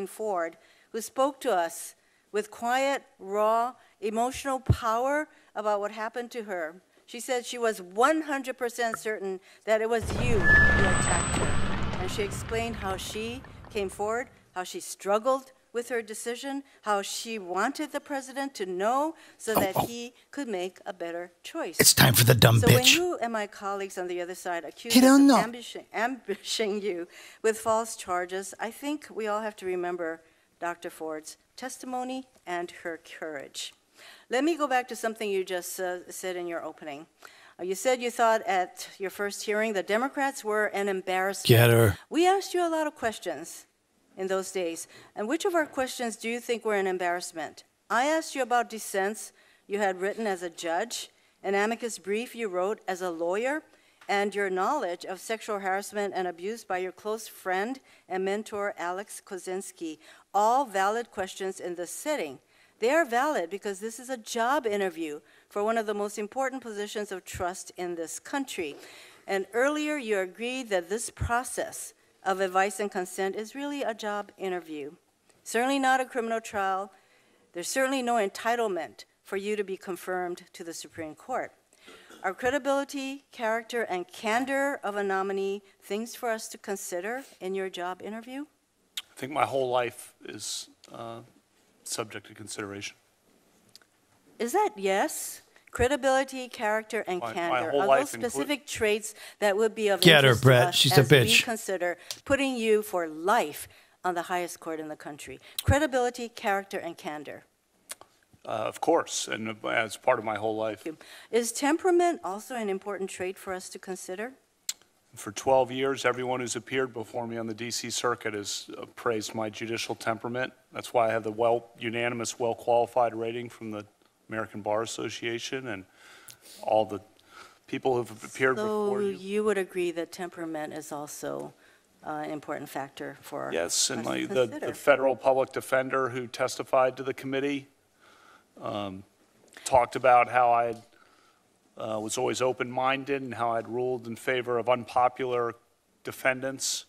Ford, who spoke to us with quiet, raw, emotional power about what happened to her. She said she was 100% certain that it was you who attacked her. And she explained how she came forward, how she struggled with her decision, how she wanted the president to know so that he could make a better choice. It's time for the dumb so bitch. When you and my colleagues on the other side accuse us of ambushing you with false charges, I think we all have to remember Dr. Ford's testimony and her courage. Let me go back to something you just said in your opening. You said you thought at your first hearing the Democrats were an embarrassment. Get her. We asked you a lot of questions in those days. And which of our questions do you think were an embarrassment? I asked you about dissents you had written as a judge, an amicus brief you wrote as a lawyer, and your knowledge of sexual harassment and abuse by your close friend and mentor, Alex Kozinski. All valid questions in this setting. They are valid because this is a job interview for one of the most important positions of trust in this country. And earlier you agreed that this process of advice and consent is really a job interview. Certainly not a criminal trial. There's certainly no entitlement for you to be confirmed to the Supreme Court. Are credibility, character, and candor of a nominee things for us to consider in your job interview? I think my whole life is subject to consideration. Is that yes? Credibility, character, and candor. Whole are life those specific traits that would be of Get her, interest to Brett. us She's a as we bitch. consider putting you for life on the highest court in the country? Credibility, character, and candor. Of course, and as part of my whole life. Is temperament also an important trait for us to consider? For 12 years, everyone who's appeared before me on the D.C. Circuit has praised my judicial temperament. That's why I have the unanimous, well-qualified rating from the American Bar Association and all the people who've appeared before you. So you would agree that temperament is also an important factor for Yes, and us to the consider. federal public defender who testified to the committee talked about how I was always open-minded and how I'd ruled in favor of unpopular defendants,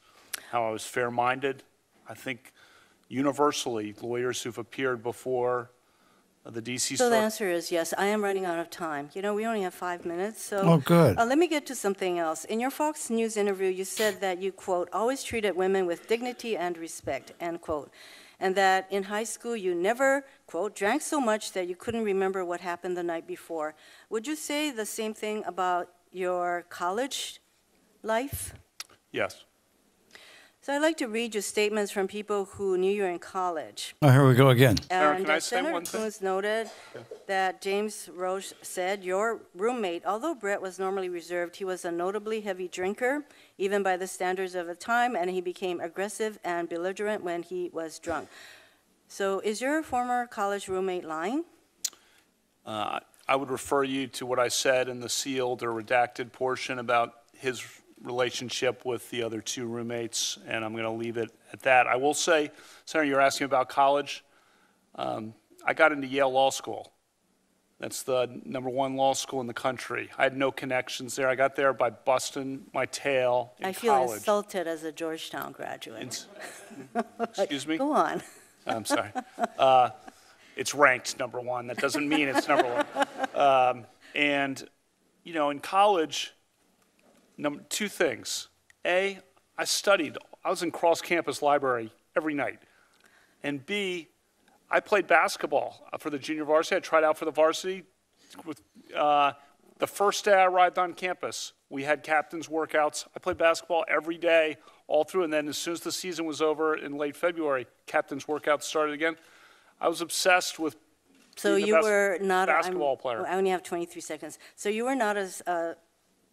how I was fair-minded. I think universally, lawyers who've appeared before the D.C. So the answer is yes. I am running out of time. You know, we only have 5 minutes, so Oh, good. Let me get to something else. In your Fox News interview, you said that you, quote, always treated women with dignity and respect, end quote, and that in high school you never, quote, drank so much that you couldn't remember what happened the night before. Would you say the same thing about your college life? Yes. So I'd like to read you statements from people who knew you in college. Oh, here we go again. Aaron, And can I say Senator one thing? Coons noted that James Roche said, your roommate, although Brett was normally reserved, he was a notably heavy drinker, even by the standards of the time, and he became aggressive and belligerent when he was drunk. So is your former college roommate lying? I would refer you to what I said in the sealed or redacted portion about his relationship with the other two roommates, and I'm going to leave it at that. I will say, Senator, you're asking about college. I got into Yale Law School. That's the #1 law school in the country. I had no connections there. I got there by busting my tail in college. I feel insulted as a Georgetown graduate. Excuse me? Go on. I'm sorry. It's ranked #1. That doesn't mean it's #1. And, you know, in college, two things. A, I studied. I was in cross-campus library every night. And B, I played basketball for the junior varsity. I tried out for the varsity. With, the first day I arrived on campus, we had captains' workouts. I played basketball every day, all through. And then as soon as the season was over in late February, captains' workouts started again. I was obsessed with So being you the best were not basketball player. I only have 23 seconds. So you were not as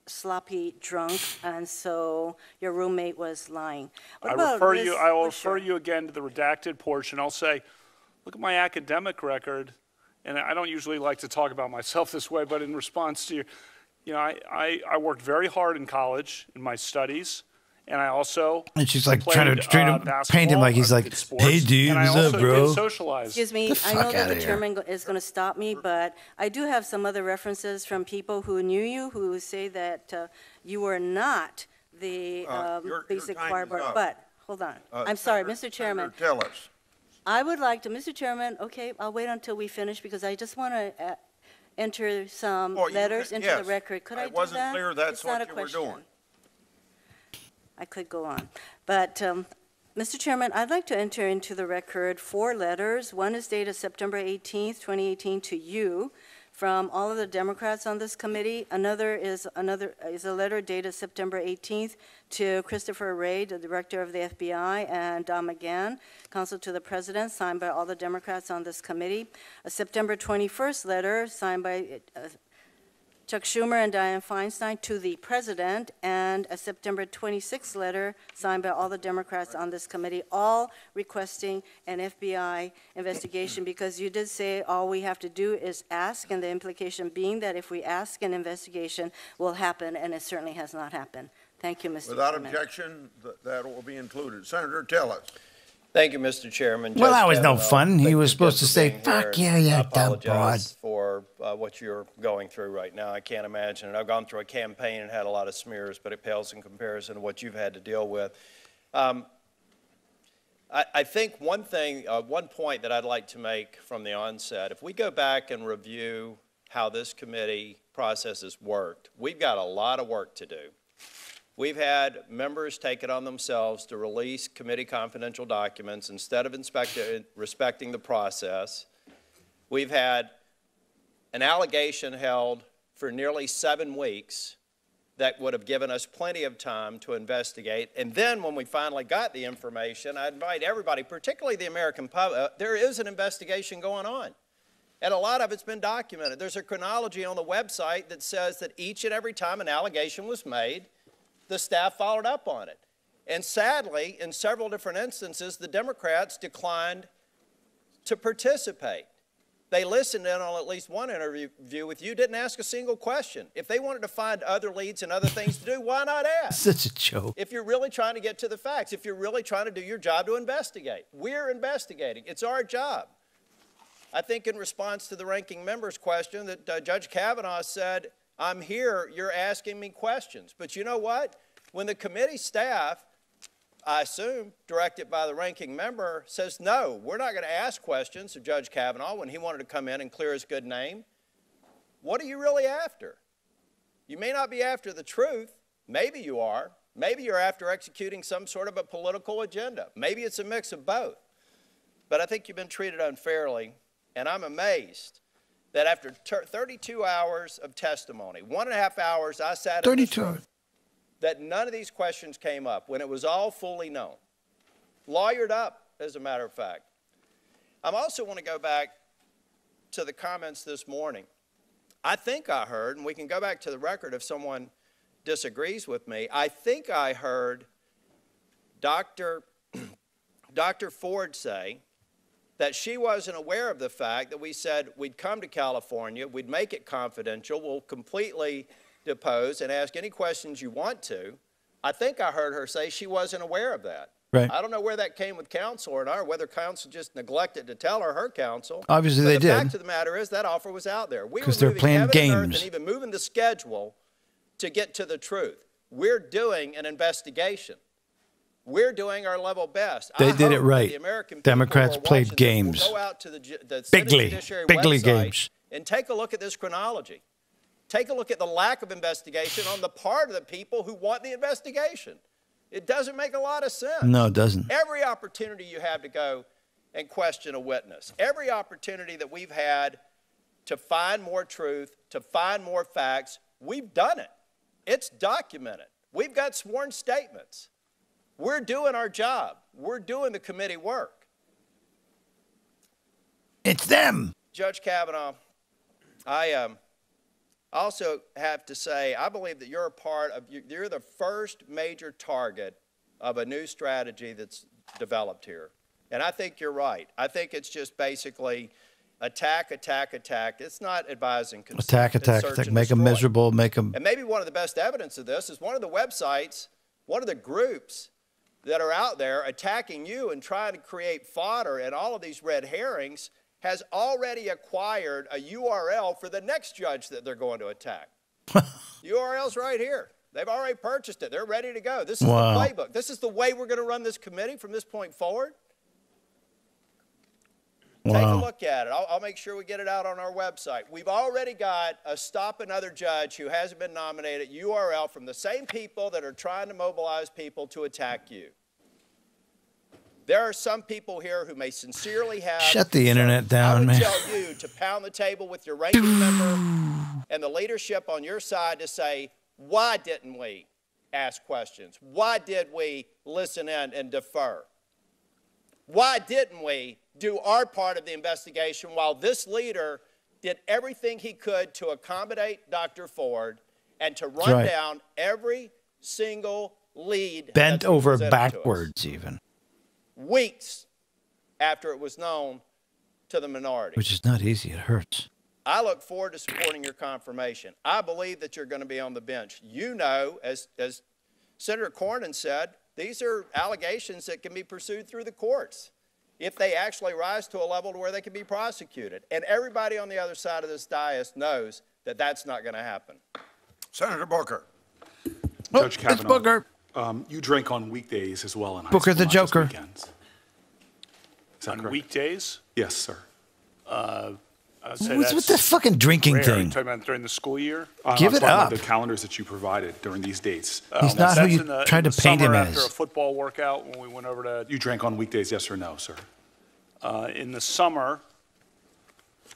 sloppy drunk, and so your roommate was lying. I will refer you again to the redacted portion. I'll say, look at my academic record, and I don't usually like to talk about myself this way, but in response to you know, I worked very hard in college in my studies. And I also And she's like trying to paint him like he's like, hey, dude, what's up, bro? Excuse me, I know that the chairman is going to stop me, but I do have some other references from people who knew you who say that you were not the basic choir boy. But hold on. I'm sorry, Mr. Chairman. Senator, tell us. I would like to, Mr. Chairman, okay, I'll wait until we finish because I just want to enter some letters into the record. Could I do that? It wasn't clear that's It's not what a you were question. doing. I could go on. But, Mr. Chairman, I'd like to enter into the record 4 letters. One is dated September 18th, 2018 to you from all of the Democrats on this committee. Another is a letter dated September 18th to Christopher Wray, the director of the FBI, and Don McGahn, counsel to the president, signed by all the Democrats on this committee. A September 21st letter signed by Chuck Schumer and Dianne Feinstein to the president, and a September 26th letter signed by all the Democrats on this committee, all requesting an FBI investigation, because you did say all we have to do is ask, and the implication being that if we ask, an investigation will happen, and it certainly has not happened. Thank you, Mr. Without Chairman. objection, that will be included. Senator, tell us. Thank you, Mr. Chairman. Well, that was no Kavanaugh, fun. He thank was you supposed to just for say, being fuck here. yeah, I dumb broad. apologize for what you're going through right now. I can't imagine it. I've gone through a campaign and had a lot of smears, but it pales in comparison to what you've had to deal with. I think one point that I'd like to make from the onset, if we go back and review how this committee process has worked, we've got a lot of work to do. We've had members take it on themselves to release committee confidential documents instead of respecting the process. We've had an allegation held for nearly 7 weeks that would have given us plenty of time to investigate. And then when we finally got the information, I invite everybody, particularly the American public, there is an investigation going on. And a lot of it's been documented. There's a chronology on the website that says that each and every time an allegation was made, the staff followed up on it. And sadly, in several different instances, the Democrats declined to participate. They listened in on at least one interview with you, didn't ask a single question. If they wanted to find other leads and other things to do, why not ask? Such a joke. If you're really trying to get to the facts, if you're really trying to do your job to investigate. We're investigating. It's our job. I think in response to the ranking member's question that Judge Kavanaugh said, I'm here, you're asking me questions. But you know what? When the committee staff, I assume, directed by the ranking member, says, no, we're not going to ask questions of Judge Kavanaugh when he wanted to come in and clear his good name, what are you really after? You may not be after the truth. Maybe you are. Maybe you're after executing some sort of a political agenda. Maybe it's a mix of both. But I think you've been treated unfairly, and I'm amazed that after 32 hours of testimony, 1.5 hours I sat in this room, that none of these questions came up when it was all fully known. Lawyered up, as a matter of fact. I also want to go back to the comments this morning. I think I heard, and we can go back to the record if someone disagrees with me, I think I heard Dr. Ford say that she wasn't aware of the fact that we said we'd come to California, we'd make it confidential, we'll completely depose and ask any questions you want to. I think I heard her say she wasn't aware of that. Right. I don't know where that came with counsel or not, or whether counsel just neglected to tell her counsel. Obviously but they the did. fact of the matter is that offer was out there. We were they're moving playing heaven and earth games. and even moving the schedule to get to the truth. We're doing an investigation. We're doing our level best. They did it hope right. the American Democrats people who are played watching games. this will go out to the Senate Bigly Judiciary games. website and take a look at this chronology. Take a look at the lack of investigation on the part of the people who want the investigation. It doesn't make a lot of sense. No, it doesn't. Every opportunity you have to go and question a witness, every opportunity that we've had to find more truth, to find more facts, we've done it. It's documented. We've got sworn statements. We're doing our job. We're doing the committee work. It's them. Judge Kavanaugh, I also have to say, I believe that you're you're the first major target of a new strategy that's developed here. And I think you're right. I think it's just basically attack, attack, attack. It's not advising consent. Attack, attack, attack. Make them miserable, make them. And maybe one of the best evidence of this is one of the websites, one of the groups that are out there attacking you and trying to create fodder and all of these red herrings has already acquired a URL for the next judge that they're going to attack. URL's right here. They've already purchased it. They're ready to go. This is the playbook. This is the way we're going to run this committee from this point forward. Take a look at it. I'll make sure we get it out on our website. We've already got a Stop Another Judge who hasn't been nominated URL from the same people that are trying to mobilize people to attack you. There are some people here who may sincerely have... Shut the internet down, man. I would tell you to pound the table with your ranking member and the leadership on your side to say, why didn't we ask questions? Why did we listen in and defer? Why didn't we do our part of the investigation while this leader did everything he could to accommodate Dr. Ford and to run down every single lead bent over backwards even. Weeks after it was known to the minority. Which is not easy. It hurts. I look forward to supporting your confirmation. I believe that you're going to be on the bench. You know, as Senator Cornyn said, these are allegations that can be pursued through the courts if they actually rise to a level to where they can be prosecuted. And everybody on the other side of this dais knows that that's not going to happen. Senator Booker. Judge Kavanaugh. It's Booker. You drink on weekdays as well in high Booker school, the Joker. On weekdays? Yes, sir. What's with the fucking drinking rare. thing? Are you talking about during the school year? Give it up. The calendars that you provided during these dates. He's not who you tried to paint him as. After a football workout when we went over to... You drank on weekdays, yes or no, sir? In the summer,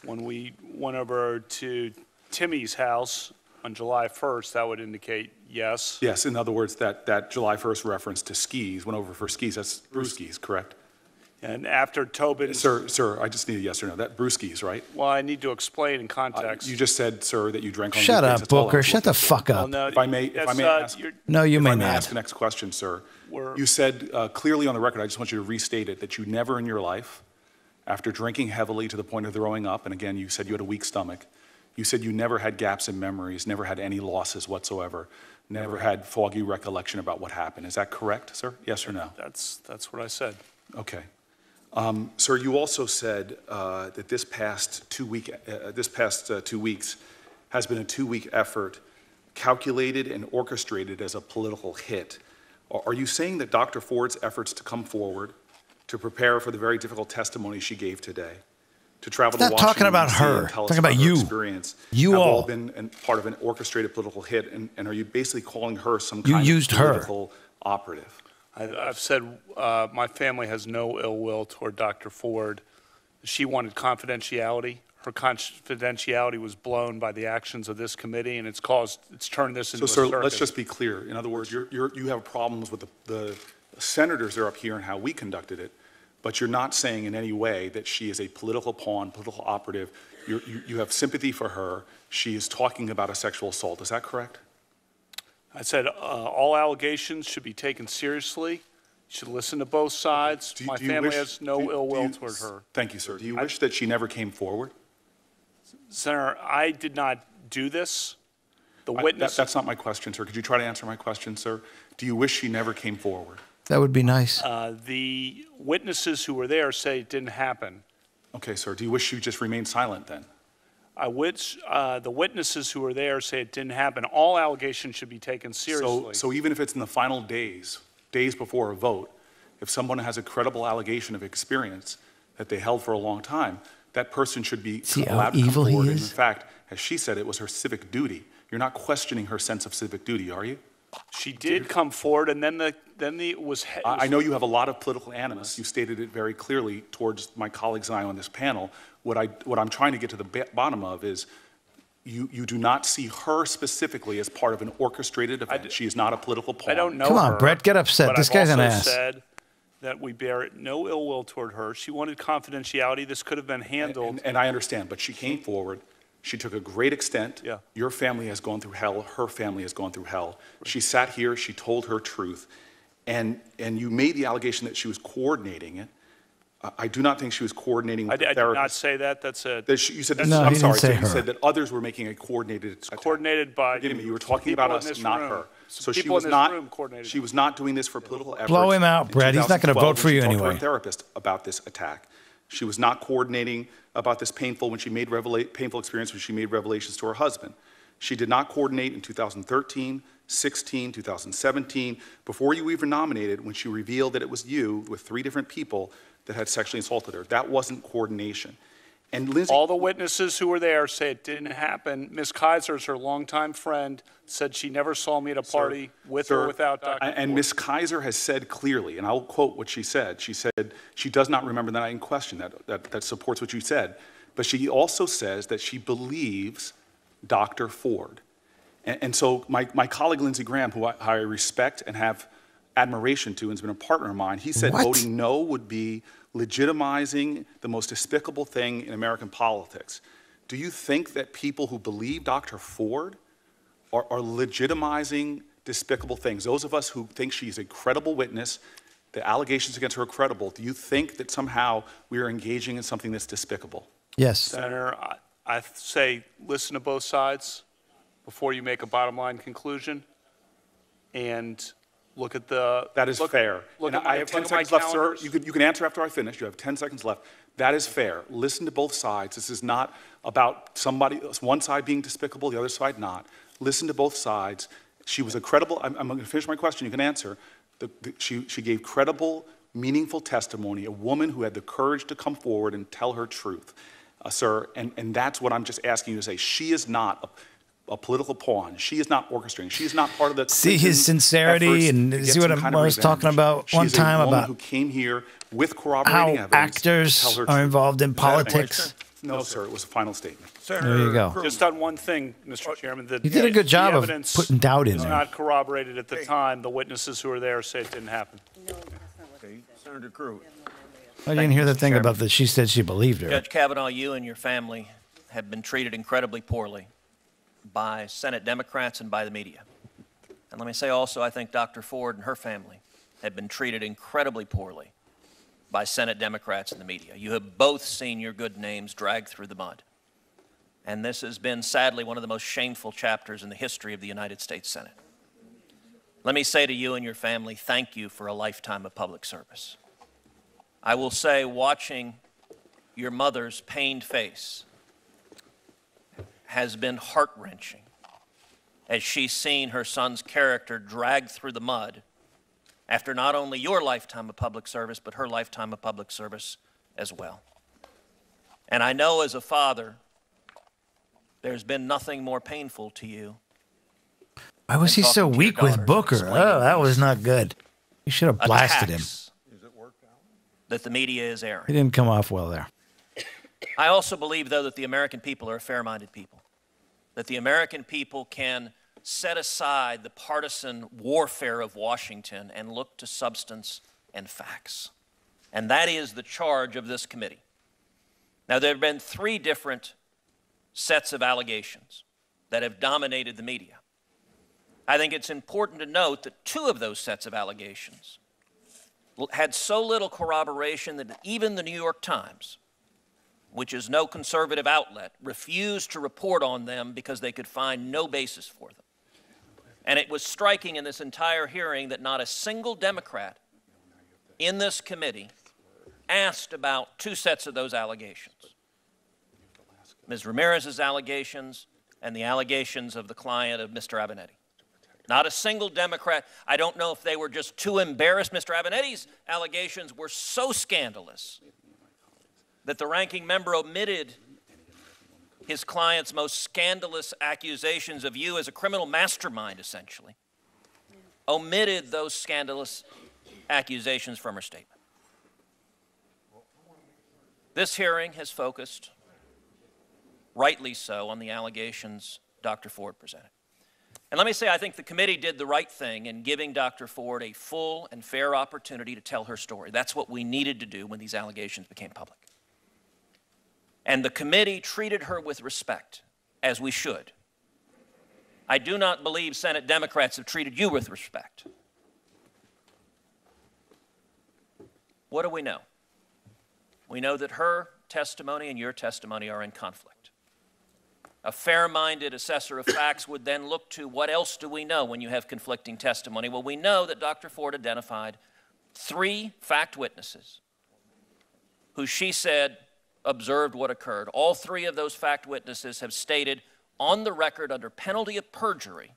when we went over to Timmy's house on July 1st, that would indicate yes. Yes, in other words, that July 1st reference to skis, went over for skis, that's brewskis, correct? And after Tobin... Sir, I just need a yes or no. That brewskis, right? Well, I need to explain in context. You just said, sir, that you drank on Shut weekdays. up, Booker. Shut the fuck up. Well, no, if I may ask... No, you may not. Ask the next question, sir. You said clearly on the record, I just want you to restate it, that you never in your life, after drinking heavily to the point of throwing up, and again, you said you had a weak stomach, you said you never had gaps in memories, never had any losses whatsoever, never had foggy recollection about what happened. Is that correct, sir? Yes or no? That's what I said. Okay. Sir, you also said that this past 2 weeks has been a 2-week effort calculated and orchestrated as a political hit. Are you saying that Dr. Ford's efforts to come forward, to prepare for the very difficult testimony she gave today, to travel to Washington, talking about her, talking about you, experience, you have all been part of an orchestrated political hit, and are you basically calling her some kind of political operative? I've said my family has no ill will toward Dr. Ford. She wanted confidentiality. Her confidentiality was blown by the actions of this committee, and it's turned this into a circus. So, sir, let's just be clear. In other words, you have problems with the senators that are up here and how we conducted it, but you're not saying in any way that she is a political pawn, political operative. You have sympathy for her. She is talking about a sexual assault. Is that correct? I said all allegations should be taken seriously. You should listen to both sides. My family has no ill will toward her. Thank you, sir. Do you wish that she never came forward? Senator, I did not do this. The witness... That's not my question, sir. Could you try to answer my question, sir? Do you wish she never came forward? That would be nice. The witnesses who were there say it didn't happen. Okay, sir. Do you wish she just remained silent then? I wish the witnesses who were there say it didn't happen. All allegations should be taken seriously. So even if it's in the final days before a vote, if someone has a credible allegation of experience that they held for a long time, that person should be allowed to come forward. And in fact, as she said, it was her civic duty. You're not questioning her sense of civic duty, are you? She did come forward, and then it was. I know you have a lot of political animus. You stated it very clearly towards my colleagues and I on this panel. What I'm trying to get to the bottom of is you do not see her specifically as part of an orchestrated event. She is not a political pawn. I don't know Come her, on, Brett, get upset. This guy's an ass. Said that we bear no ill will toward her. She wanted confidentiality. This could have been handled. And I understand, but she came forward. She took a great extent. Yeah. Your family has gone through hell. Her family has gone through hell. Right. She sat here. She told her truth. And you made the allegation that she was coordinating it. I do not think she was coordinating with the therapist. I did not say that. That's a... You said this, no, I'm sorry. Say you said that others were making a coordinated attack. Coordinated by... Forgive me. You were talking about us, not her. So she was not doing this for political efforts. Blow him out, Brett. He's not going to vote for you anyway. She talked to her therapist about this attack. She was not coordinating about this painful experience when she made revelations to her husband. She did not coordinate in 2013, 2016, 2017, before you were even nominated, when she revealed that it was you with 3 different people that had sexually assaulted her. That wasn't coordination. And Lindsay, all the witnesses who were there say it didn't happen. Ms. Kaiser's her longtime friend, said she never saw me at a party with or without Dr. And Ms. Kaiser has said clearly, and I'll quote what she said. She said she does not remember the night in question. That supports what you said. But she also says that she believes Dr. Ford. And so my colleague Lindsey Graham, who I respect and have admiration to and has been a partner of mine, he said voting no would be legitimizing the most despicable thing in American politics. Do you think that people who believe Dr. Ford are legitimizing despicable things? Those of us who think she's a credible witness, the allegations against her are credible, do you think that somehow we are engaging in something that's despicable? Yes. Senator, I say listen to both sides before you make a bottom line conclusion, and look at the... That is fair. I have 10 seconds left, sir. You can answer after I finish. You have 10 seconds left. That is fair. Listen to both sides. This is not about one side being despicable, the other side not. Listen to both sides. She was a credible... I'm going to finish my question. You can answer. She gave credible, meaningful testimony, a woman who had the courage to come forward and tell her truth, sir. And that's what I'm just asking you to say. She is not a political pawn. She is not orchestrating. She is not part of the... See his sincerity and see what I was talking about one time about who came here with corroborating how evidence actors are involved in politics. No, sir. It was a final statement. There you go. Just on one thing, Mr. Chairman. You did a good job of putting doubt in there. Not corroborated at the time. The witnesses who were there say it didn't happen. Okay, Senator Cruz. I didn't hear the thing about that. She said she believed her. Judge Kavanaugh, you and your family have been treated incredibly poorly by Senate Democrats and by the media. And let me say also, I think Dr. Ford and her family have been treated incredibly poorly by Senate Democrats and the media. You have both seen your good names dragged through the mud. And this has been, sadly, one of the most shameful chapters in the history of the United States Senate. Let me say to you and your family, thank you for a lifetime of public service. I will say, watching your mother's pained face has been heart-wrenching as she's seen her son's character dragged through the mud after not only your lifetime of public service, but her lifetime of public service as well. And I know as a father, there's been nothing more painful to you. Why was he so weak with Booker? Oh, that was not good. You should have blasted him. That the media is airing. He didn't come off well there. I also believe, though, that the American people are a fair-minded people, that the American people can set aside the partisan warfare of Washington and look to substance and facts. And that is the charge of this committee. Now, there have been 3 different sets of allegations that have dominated the media. I think it's important to note that 2 of those sets of allegations had so little corroboration that even the New York Times, which is no conservative outlet, refused to report on them because they could find no basis for them. And it was striking in this entire hearing that not a single Democrat in this committee asked about 2 sets of those allegations. Ms. Ramirez's allegations and the allegations of the client of Mr. Avenatti. Not a single Democrat. I don't know if they were just too embarrassed. Mr. Avenatti's allegations were so scandalous that the ranking member omitted his client's most scandalous accusations of you as a criminal mastermind, essentially. Omitted those scandalous accusations from her statement. This hearing has focused, rightly so, on the allegations Dr. Ford presented. And let me say, I think the committee did the right thing in giving Dr. Ford a full and fair opportunity to tell her story. That's what we needed to do when these allegations became public. And the committee treated her with respect, as we should. I do not believe Senate Democrats have treated you with respect. What do we know? We know that her testimony and your testimony are in conflict. A fair-minded assessor of facts would then look to what else do we know when you have conflicting testimony? Well, we know that Dr. Ford identified 3 fact witnesses who she said observed what occurred. All 3 of those fact witnesses have stated on the record under penalty of perjury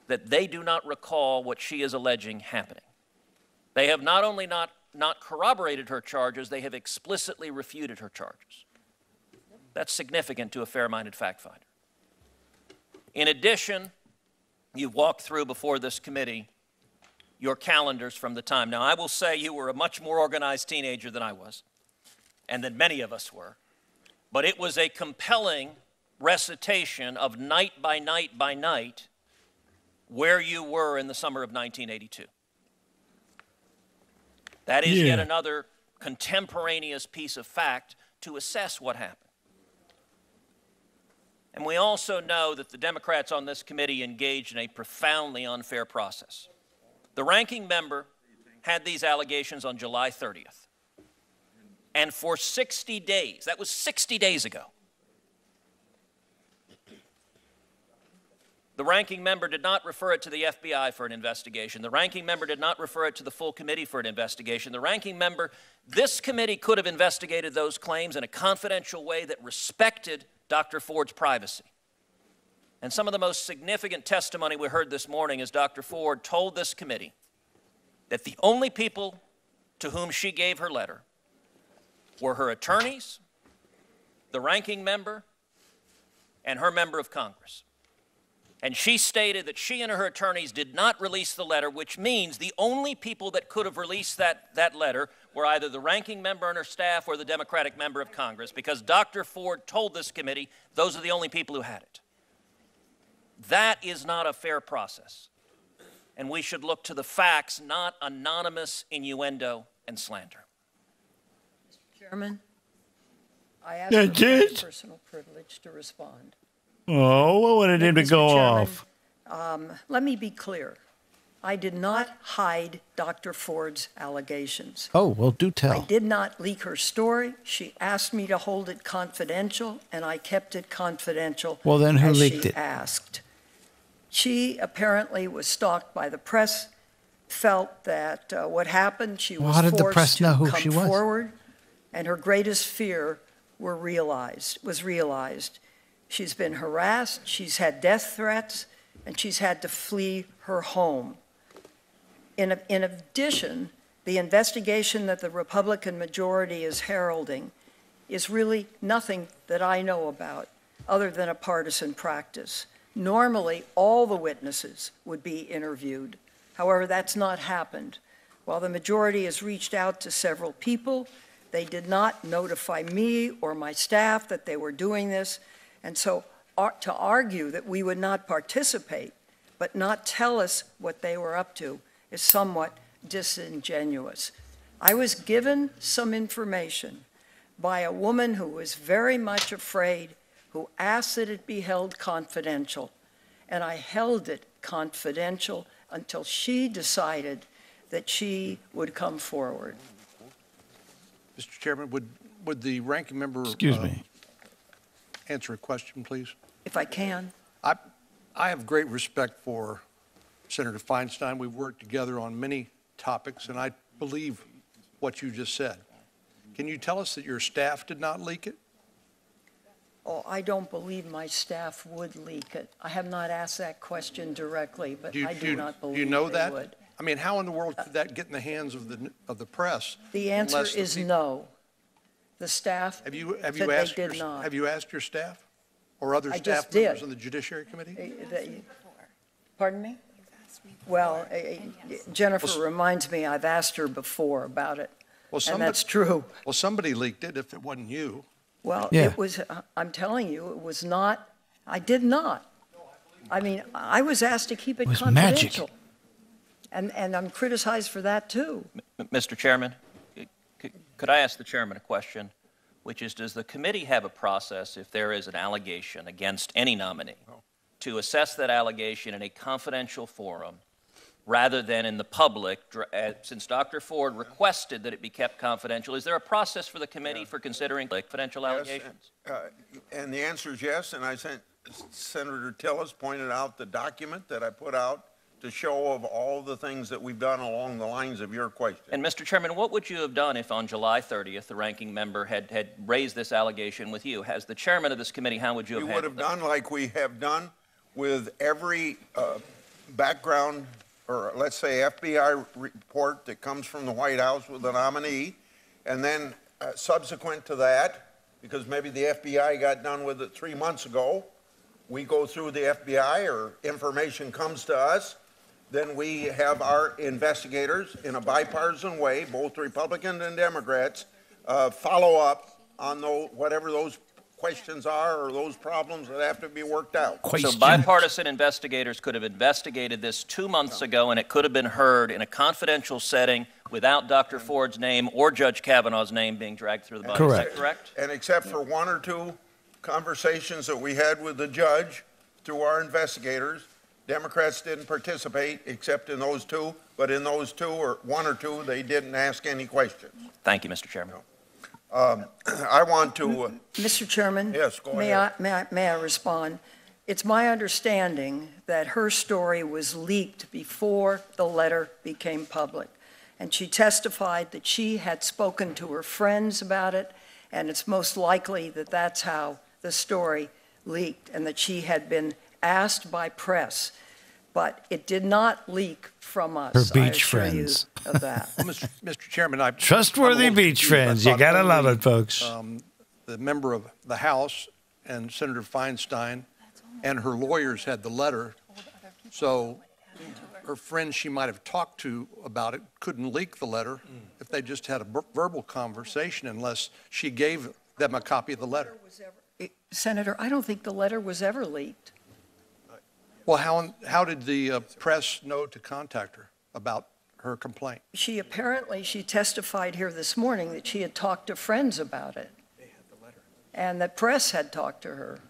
that they do not recall what she is alleging happening. They have not only not corroborated her charges, they have explicitly refuted her charges. That's significant to a fair-minded fact finder. In addition, you've walked through before this committee your calendars from the time. Now, I will say you were a much more organized teenager than I was, and than many of us were, but it was a compelling recitation of night by night by night where you were in the summer of 1982. That is yet another contemporaneous piece of fact to assess what happened. And we also know that the Democrats on this committee engaged in a profoundly unfair process. The ranking member had these allegations on July 30th. And for 60 days, that was 60 days ago, the ranking member did not refer it to the FBI for an investigation. The ranking member did not refer it to the full committee for an investigation. The ranking member, this committee could have investigated those claims in a confidential way that respected Dr. Ford's privacy. And some of the most significant testimony we heard this morning is Dr. Ford told this committee that the only people to whom she gave her letter were her attorneys, the ranking member, and her member of Congress. And she stated that she and her attorneys did not release the letter, which means the only people that could have released that letter were either the ranking member and her staff or the Democratic member of Congress, because Dr. Ford told this committee those are the only people who had it. That is not a fair process. And we should look to the facts, not anonymous innuendo and slander. Mr. Chairman, I ask for my personal privilege to respond. Oh, what wanted him to go off? Let me be clear. I did not hide Dr. Ford's allegations. Oh, well, do tell. I did not leak her story. She asked me to hold it confidential, and I kept it confidential. Well, then who as leaked she it? Asked. She apparently was stalked by the press, felt that what happened, she was how did the forced press to know who come she was? forward, and her greatest fear was realized. She's been harassed, she's had death threats, and she's had to flee her home. In addition, the investigation that the Republican majority is heralding is really nothing that I know about other than a partisan practice. Normally, all the witnesses would be interviewed. However, that's not happened. While the majority has reached out to several people, they did not notify me or my staff that they were doing this. And so to argue that we would not participate, but not tell us what they were up to, is somewhat disingenuous. I was given some information by a woman who was very much afraid, who asked that it be held confidential. And I held it confidential until she decided that she would come forward. Mr. Chairman, would the ranking member answer a question, please? If I can. I have great respect for Senator Feinstein. We've worked together on many topics, and I believe what you just said. Can you tell us that your staff did not leak it? Oh, I don't believe my staff would leak it. I have not asked that question directly, but I do not believe do you know they that? would. I mean, how in the world could that get in the hands of the press? The answer unless the is people- no. The staff Have you said asked they did not. Have you asked your staff or other I staff just members did. in the Judiciary Committee? Pardon me? Well, Jennifer reminds me I've asked her before about it, Well, and that's true. Well, somebody leaked it if it wasn't you. Well, Yeah. it was, I'm telling you, it was not, I did not. I mean, I was asked to keep it was magic. confidential. And I'm criticized for that, too. Mr. Chairman, could I ask the chairman a question, which is, does the committee have a process if there is an allegation against any nominee to assess that allegation in a confidential forum rather than in the public, since Dr. Ford requested that it be kept confidential? Is there a process for the committee for considering confidential allegations? And the answer is yes, and I sent Senator Tillis pointed out the document that I put out to show of all the things that we've done along the lines of your question. And Mr. Chairman, what would you have done if on July 30th the ranking member had raised this allegation with you? As the chairman of this committee, how would you have handled it? We would have done like we have done with every background, or let's say FBI report that comes from the White House with the nominee, and then subsequent to that, because maybe the FBI got done with it 3 months ago, we go through the FBI or information comes to us, then we have our investigators in a bipartisan way, both Republicans and Democrats, follow up on whatever those questions are or those problems that have to be worked out. So bipartisan investigators could have investigated this 2 months ago, and it could have been heard in a confidential setting without Dr. Ford's name or Judge Kavanaugh's name being dragged through the body. Correct. Is that correct? And except for 1 or 2 conversations that we had with the judge through our investigators, Democrats didn't participate except in those 2, but in those 2 or 1 or 2, they didn't ask any questions. Thank you, Mr. Chairman. I want to... Mr. Chairman? Yes, go ahead. May I respond? It's my understanding that her story was leaked before the letter became public. And she testified that she had spoken to her friends about it, and it's most likely that that's how the story leaked, and that she had been asked by press. But it did not leak from us. Her beach I assure friends. You of that. Well, Mr. Chairman, Trustworthy beach friends. You got to love it, folks. The member of the House and Senator Feinstein and her lawyers had the letter, so her friends she might have talked to about it couldn't leak the letter if they just had a verbal conversation unless she gave them a copy of the letter. Senator, I don't think the letter was ever leaked. Well, how did the press know to contact her about her complaint? She testified here this morning that she had talked to friends about it. And that press had talked to her.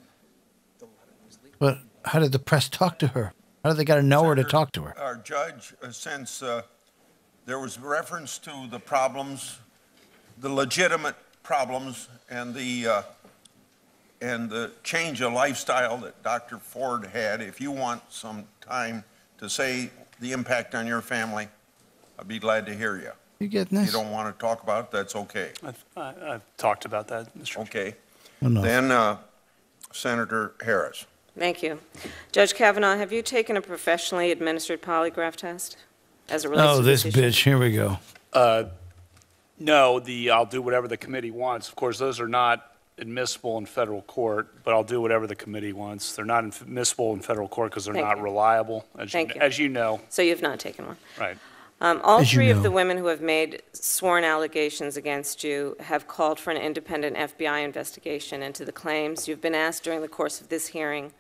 But how did the press talk to her? How did they got to know her to talk to her? Our judge, since there was reference to the problems, the legitimate problems, and the change of lifestyle that Dr. Ford had, if you want some time to say the impact on your family, I'd be glad to hear you. You getting If this? you don't want to talk about it, that's okay. I've talked about that, Mr. Chairman. Okay. Enough. Then Senator Harris. Thank you. Judge Kavanaugh, have you taken a professionally administered polygraph test as it relates Oh, to this issue? bitch. Here we go. No, I'll do whatever the committee wants. Of course, those are not admissible in federal court, but I'll do whatever the committee wants. They're not admissible in federal court because they're Thank not you. reliable, Thank you. as you know. So you've not taken one? Right. All As you three of know. the women who have made sworn allegations against you have called for an independent FBI investigation into the claims. You've been asked during the course of this hearing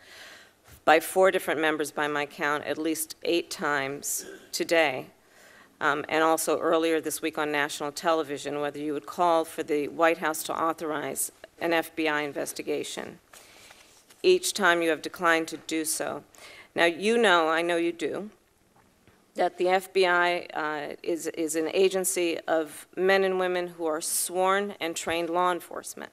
by 4 different members, by my count, at least 8 times today, and also earlier this week on national television, whether you would call for the White House to authorize an FBI investigation. Each time you have declined to do so. Now, you know, I know you do, that the FBI is an agency of men and women who are sworn and trained law enforcement,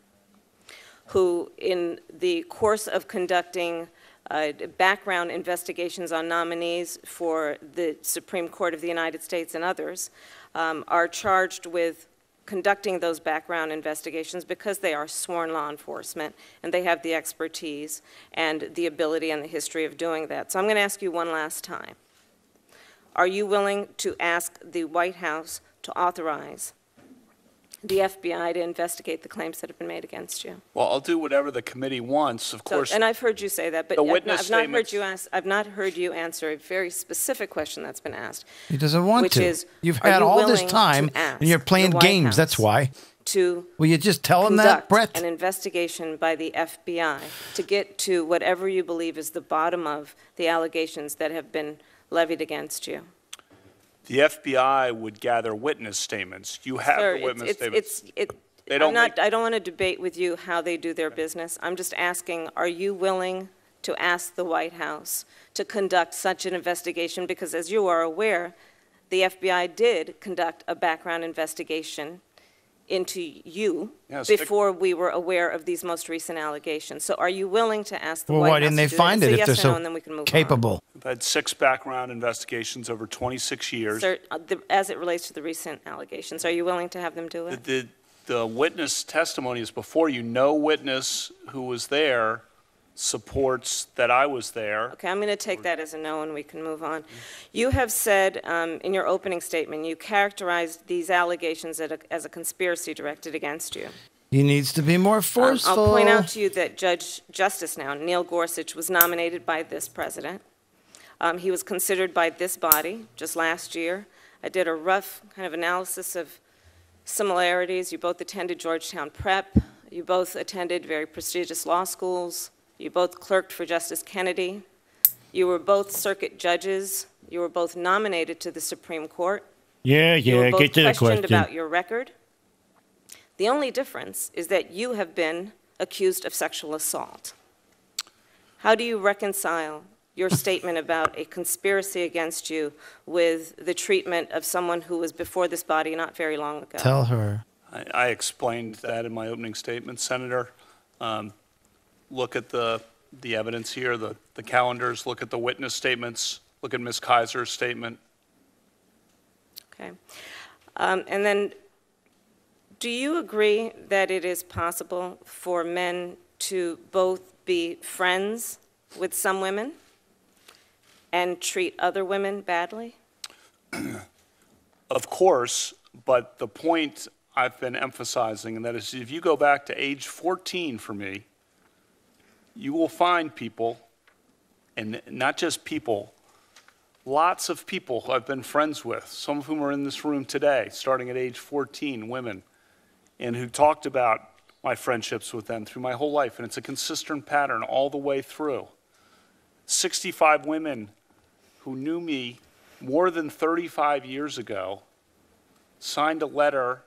who in the course of conducting background investigations on nominees for the Supreme Court of the United States and others, are charged with conducting those background investigations because they are sworn law enforcement and they have the expertise and the ability and the history of doing that. So I'm going to ask you one last time. Are you willing to ask the White House to authorize the FBI to investigate the claims that have been made against you? Well, I'll do whatever the committee wants, of course. And I've heard you say that, but The witness I've not heard you answer a very specific question that's been asked. He doesn't want Which to. is, You've are had you all this willing time, to ask and you're playing the White games. House That's why. To Will you just tell him that, conduct Brett? an investigation by the FBI to get to whatever you believe is the bottom of the allegations that have been levied against you? The FBI would gather witness statements. You have Sir, the witness statements. They I don't don't want to debate with you how they do their business. I'm just asking, are you willing to ask the White House to conduct such an investigation? Because as you are aware, the FBI did conduct a background investigation into you Yes, before we were aware of these most recent allegations. So are you willing to ask the Well, White why House didn't to they do find that? it Say if yes they're or no, so and then we can move on. capable? I've had 6 background investigations over 26 years. Sir, as it relates to the recent allegations, are you willing to have them do it? The witness testimony is before you. No witness who was there supports that I was there. Okay, I'm going to take that as a no, and we can move on. You have said in your opening statement, you characterized these allegations as a conspiracy directed against you. He needs to be more forceful. I'll point out to you that Justice now, Neil Gorsuch, was nominated by this president. He was considered by this body just last year. I did a rough kind of analysis of similarities. You both attended Georgetown Prep. You both attended very prestigious law schools. You both clerked for Justice Kennedy. You were both circuit judges. You were both nominated to the Supreme Court. Yeah, You were both get to the questioned question. about your record. The only difference is that you have been accused of sexual assault. How do you reconcile your statement about a conspiracy against you with the treatment of someone who was before this body not very long ago? Tell her. I explained that in my opening statement, Senator. Look at the evidence here, the calendars, look at the witness statements, look at Ms. Kaiser's statement. Okay. And then, do you agree that it is possible for men to both be friends with some women and treat other women badly? Of course, but the point I've been emphasizing, and that is if you go back to age 14 for me, you will find people, and not just people, lots of people who I've been friends with, some of whom are in this room today, starting at age 14, women, and who talked about my friendships with them through my whole life, and it's a consistent pattern all the way through. 65 women who knew me more than 35 years ago signed a letter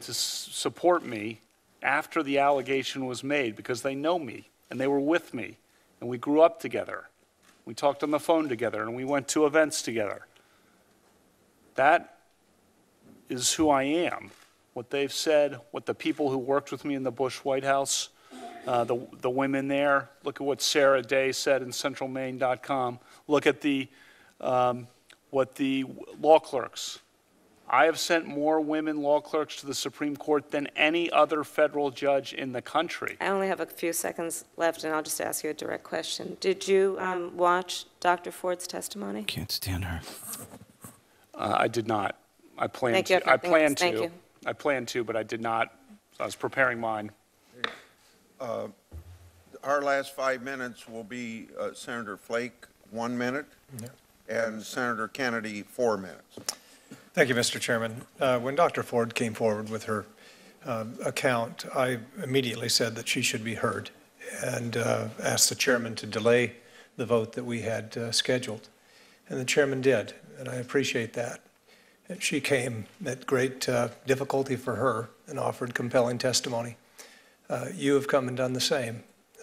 to support me after the allegation was made because they know me and they were with me and we grew up together. We talked on the phone together and we went to events together. That is who I am. What they've said, what the people who worked with me in the Bush White House, the women there, look at what Sarah Day said in centralmaine.com. Look at what the law clerks. I have sent more women law clerks to the Supreme Court than any other federal judge in the country. I only have a few seconds left, and I'll just ask you a direct question. Did you watch Dr. Ford's testimony? Can't stand her. I did not. I planned Thank you. to. I planned Thank to. you. I planned to, but I did not. I was preparing mine. Our last 5 minutes will be Senator Flake, 1 minute, and Senator Kennedy, 4 minutes. Thank you, Mr. Chairman. When Dr. Ford came forward with her account, I immediately said that she should be heard and asked the chairman to delay the vote that we had scheduled. And the chairman did, and I appreciate that. And she came at great difficulty for her and offered compelling testimony. You have come and done the same.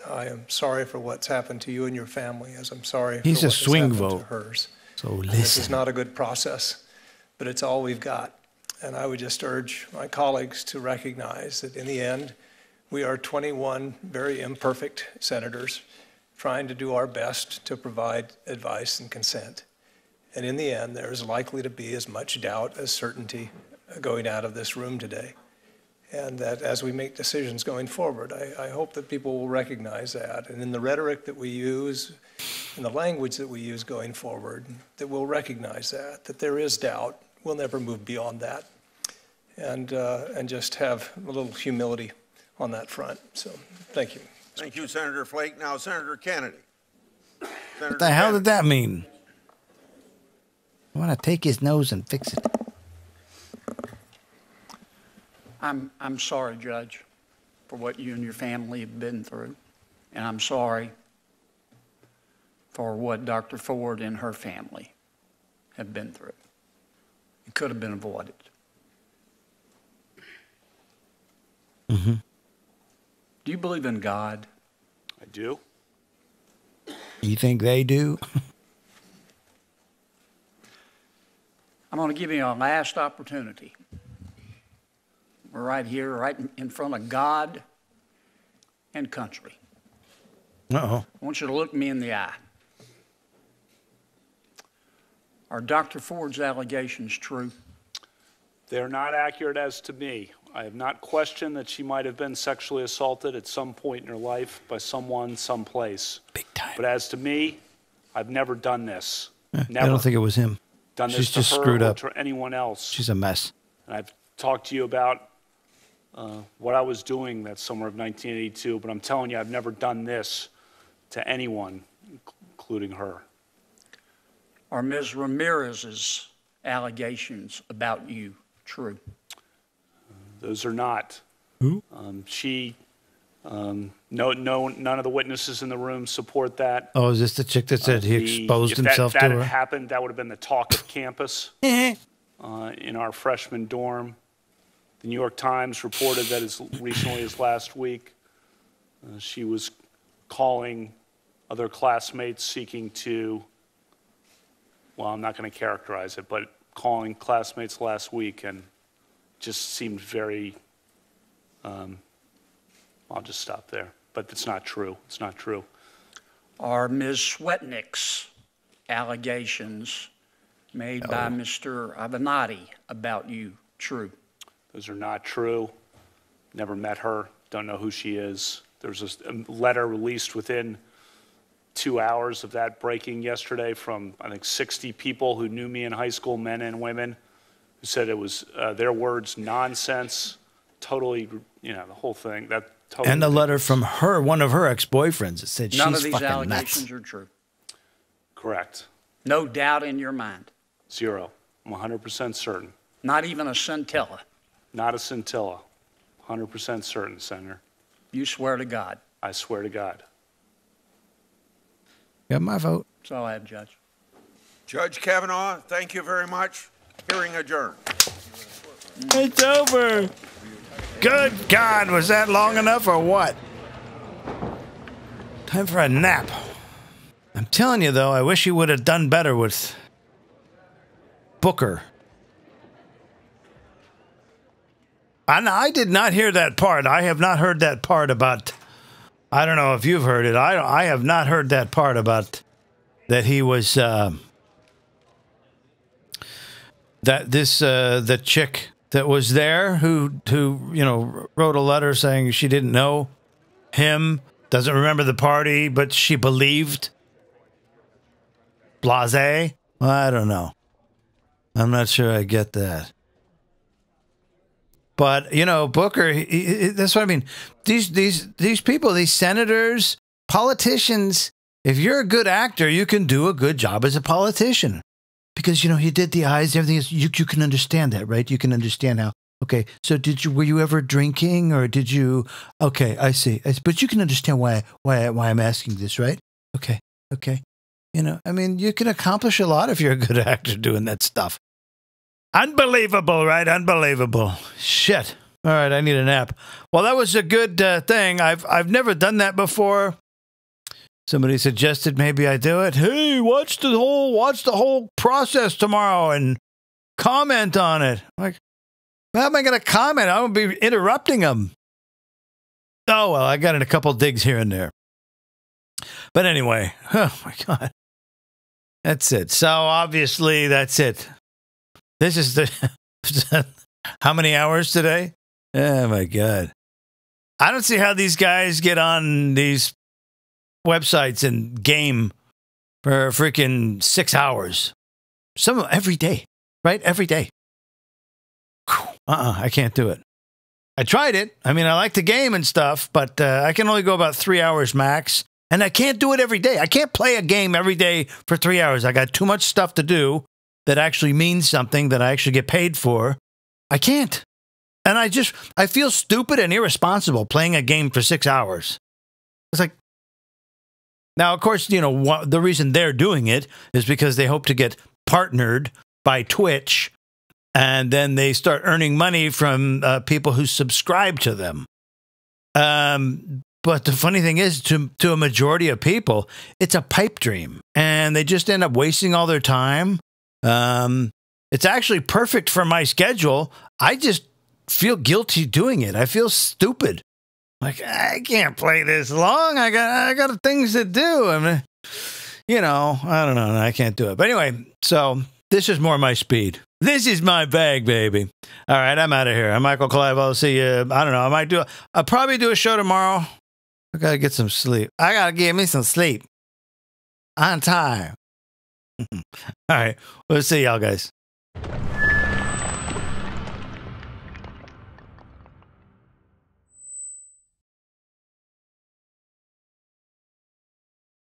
I am sorry for what's happened to you and your family, as I'm sorry for what has happened to hers. So listen. This is not a good process, but it's all we've got. And I would just urge my colleagues to recognize that in the end, we are 21 very imperfect senators trying to do our best to provide advice and consent. And in the end, there is likely to be as much doubt as certainty going out of this room today. And that as we make decisions going forward, I hope that people will recognize that. And in the rhetoric that we use, in the language that we use going forward, that we'll recognize that there is doubt. We'll never move beyond that. And just have a little humility on that front. So thank you. Thank you, Senator Flake. Now, Senator Kennedy. What the hell did that mean? I want to take his nose and fix it. I'm sorry, Judge, for what you and your family have been through. And I'm sorry for what Dr. Ford and her family have been through. It could have been avoided. Mm-hmm. Do you believe in God? I do. You think they do? I'm going to give you a last opportunity. We're right here, right in front of God and country. Uh-oh. I want you to look me in the eye. Are Dr. Ford's allegations true? They're not accurate as to me. I have not questioned that she might have been sexually assaulted at some point in her life by someone, someplace. Big time. But as to me, I've never done this. Never. I don't think it was him. Done this She's to just her screwed or up. to anyone else. She's a mess. And I've talked to you about what I was doing that summer of 1982, but I'm telling you, I've never done this to anyone, including her. Are Ms. Ramirez's allegations about you true? Those are not. Who? None of the witnesses in the room support that. Oh, is this the chick that said he exposed himself to her? If that her? had happened, that would have been the talk of campus in our freshman dorm. The New York Times reported that as recently as last week, she was calling other classmates seeking to, well, I'm not going to characterize it, but calling classmates last week and just seemed very, I'll just stop there. But it's not true. It's not true. Are Ms. Swetnick's allegations made by Mr. Avenatti about you true? Those are not true. Never met her. Don't know who she is. There was a letter released within 2 hours of that breaking yesterday from, I think, 60 people who knew me in high school, men and women, who said it was, their words, nonsense, totally, the whole thing. That totally And a letter from her, one of her ex-boyfriends, that said None she's of these fucking allegations nuts. are true. Correct. No doubt in your mind. Zero. I'm 100% certain. Not even a scintilla. Not a scintilla. 100% certain, Senator. You swear to God. I swear to God. Got my vote. That's all I have, Judge. Judge Kavanaugh, thank you very much. Hearing adjourned. It's over. Good God, was that long enough or what? Time for a nap. I'm telling you, though, I wish he would have done better with Booker. And I did not hear that part. I have not heard that part about, I don't know if you've heard it. I have not heard that part about that he was, the chick that was there who wrote a letter saying she didn't know him, doesn't remember the party, but she believed. Blasey? I don't know. I'm not sure I get that. But, Booker, that's what I mean. These people, these senators, politicians, if you're a good actor, you can do a good job as a politician. Because, he did the eyes, everything is, you can understand that, right? You can understand how, okay, so were you ever drinking or did you, okay, I see. But you can understand why I'm asking this, right? Okay. You can accomplish a lot if you're a good actor doing that stuff. Unbelievable, right? Unbelievable. Shit. All right, I need a nap. Well, that was a good thing. I've never done that before. Somebody suggested maybe I do it. Hey, watch the whole process tomorrow and comment on it. I'm like, how am I going to comment? I'm going to be interrupting them. Oh, well, I got in a couple digs here and there. But anyway, oh my God. That's it. So obviously, that's it. This is the, how many hours today? Oh my God. I don't see how these guys get on these websites and game for freaking 6 hours. Some of them every day, right? Every day. I can't do it. I tried it. I like the game and stuff, but I can only go about 3 hours max. And I can't do it every day. I can't play a game every day for 3 hours. I got too much stuff to do that actually means something that I actually get paid for. I can't. And I feel stupid and irresponsible playing a game for 6 hours. It's like, now, of course, the reason they're doing it is because they hope to get partnered by Twitch, and then they start earning money from people who subscribe to them. But the funny thing is, to a majority of people, it's a pipe dream, and they just end up wasting all their time. It's actually perfect for my schedule. I just feel guilty doing it. I feel stupid. Like, I can't play this long. I got things to do. I don't know. I can't do it. But anyway, so This is more my speed. This is my bag, baby. All right, I'm out of here. I'm Michael Clive. I'll see you. I don't know. I'll probably do a show tomorrow. I got to get some sleep. I got to get me some sleep. On time. All right. We'll see y'all guys.